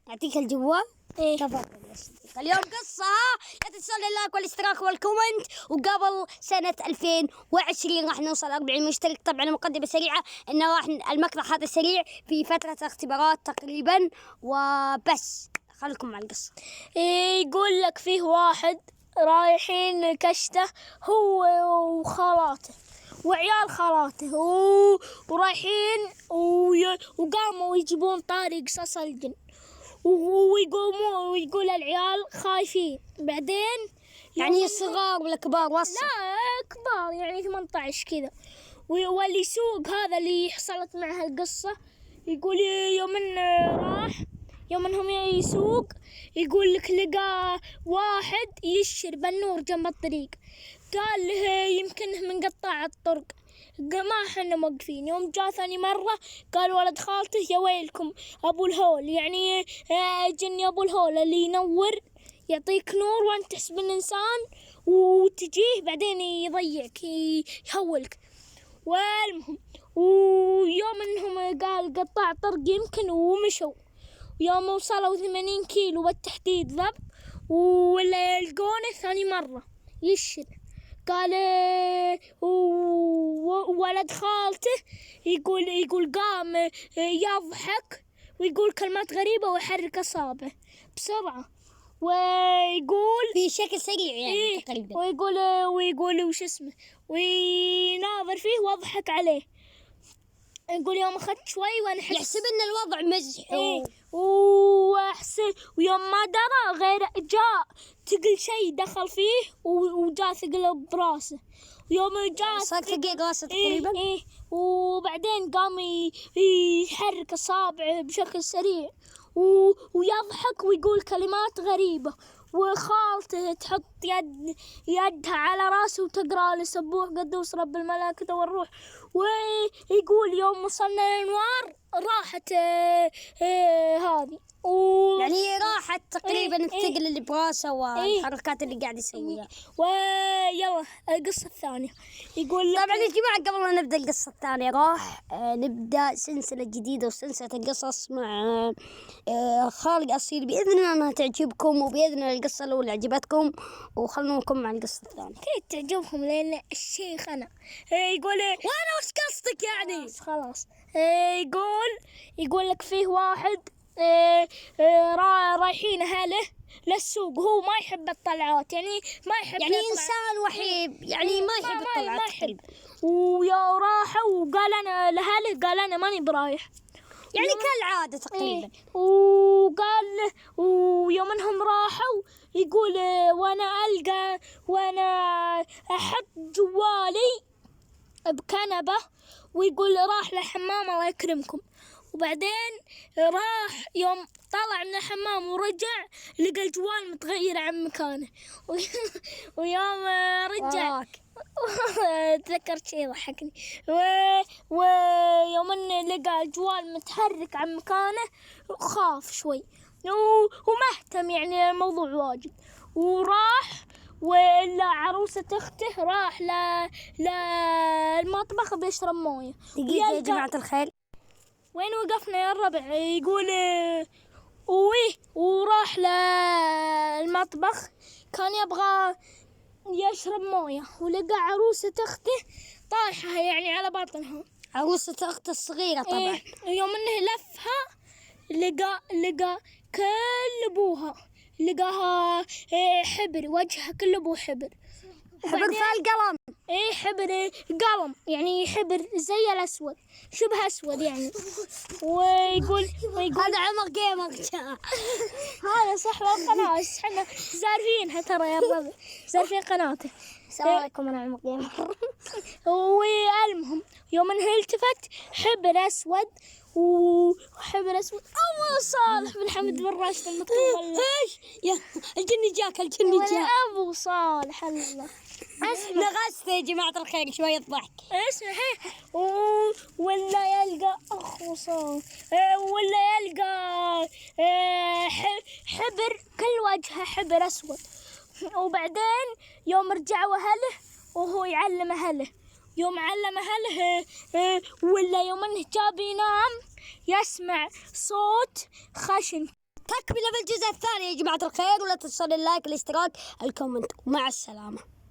أعطيك الجوال. إيه. تفضل يا صديقي. اليوم قصة، لا تنسون اللايك والاشتراك والكومنت. وقبل سنة 2020 راح نوصل 40 مشترك. طبعا مقدمة سريعة إنه راح المقطع هذا سريع في فترة اختبارات تقريبا، وبس خليكم مع القصة. يقول لك فيه واحد رايحين كشته هو وخالاته وعيال خالاته ورايحين وقاموا يجيبون طاري قصص الجن، ويقول العيال خايفين. بعدين يعني صغار ولا كبار وسط؟ لا كبار، يعني 18 كذا. واللي يسوق هذا اللي حصلت معه القصة يقول يوم انهم يسوق يقول لك لقى واحد يشر بالنور جنب الطريق، قال له يمكنه من قطاع الطرق، ما حنا موقفين. يوم جاء ثاني مرة قال ولد خالته يا ويلكم أبو الهول، يعني جن أبو الهول اللي ينور يعطيك نور وانت تحسب الإنسان وتجيه بعدين يضيعك يهولك. والمهم ويوم انهم قال قطاع طرق يمكن ومشوا، يوم وصلوا 80 كيلو بالتحديد ضب ولا يلقونه ثاني مرة يشر. قال ولد خالته يقول قام يضحك ويقول كلمات غريبة ويحرك أصابعه بسرعة ويقول في شكل سريع يعني تقريبا. ويقول وش اسمه ويناظر فيه واضحك عليه. يقول يوم أخذت شوي وأنا يحسب إن الوضع مزح. ويوم ما درى غير جاء ثقل شيء دخل فيه وجاء ثقل براسه. ويوم جاء صار ثقيل راسه تقريبا. وبعدين قام يحرك أصابعه بشكل سريع ويضحك ويقول كلمات غريبة. وخالته تحط يدها على راسه وتقرأ لسبوح قدوس رب الملائكة والروح. ويقول يوم وصلنا للأنوار راحت هذه يعني راحت تقريبا الثقل اللي براسه والحركات اللي قاعد يسويها. ويلا القصة الثانية يقول طبعا يا جماعة قبل ما نبدأ القصة الثانية راح نبدأ سلسلة جديدة وسلسلة القصص مع خالق أصيل بإذن الله أنها تعجبكم، وبإذن الله القصة الأولى عجبتكم، وخلوكم مع القصة الثانية. كيف تعجبهم لأن الشيخ أنا يقول وأنا وش قصدك يعني؟ خلاص يقول لك فيه واحد رايحين أهله للسوق، هو ما يحب الطلعات، يعني ما يحب يعني إنسان وحيد، يعني ما يحب الطلعات ما يحب. ويا راحوا وقال أنا لأهله قال أنا ماني برايح، يعني كالعادة تقريبا. وقال ويوم انهم راحوا يقول وانا احط جوالي بكنبه ويقول راح للحمام الله يكرمكم. وبعدين راح يوم طلع من الحمام ورجع لقى الجوال متغير عن مكانه. ويوم رجع تذكرت شيء ضحكني. ويوم لقى الجوال متحرك عن مكانه خاف شوي ومهتم يعني الموضوع واجد. وراح ولا عروسة أخته راح للمطبخ بيشرب موية. دقيقة يا جماعة الخير، وين وقفنا يا الربع؟ يقول وراح للمطبخ كان يبغى يشرب موية ولقى عروسة أخته طايحة يعني على بطنها. عروسة أخته الصغيرة طبعا. يوم انه لفها لقى كل ابوها، لقاها حبر، وجهها كله ابو حبر فالقلم. حبر قلم، يعني حبر زي الاسود، شبه اسود يعني. ويقول هذا عمر جيمر. هذا صح القناة، احنا زارفينها ترى يا الربع، زارفين قناته. السلام عليكم، انا عمر جيمر. والمهم يوم انه التفت حبر اسود وحبر اسود ابو صالح بن حمد بن راشد المكتوب. ايش يا الجن جاك، الجن جاك ابو صالح. الله نغصت يا جماعة الخير شوية ضحك. اسمع ولا يلقى اخو صالح ولا يلقى حبر كل وجهه حبر اسود. وبعدين يوم رجعوا اهله وهو يعلم اهله، يوم علم اهله ولا يوم انه جاب ينام يسمع صوت خشن تكملة في الجزء الثاني يا جماعة الخير، ولا تنسون اللايك الاشتراك الكومنت، ومع السلامة.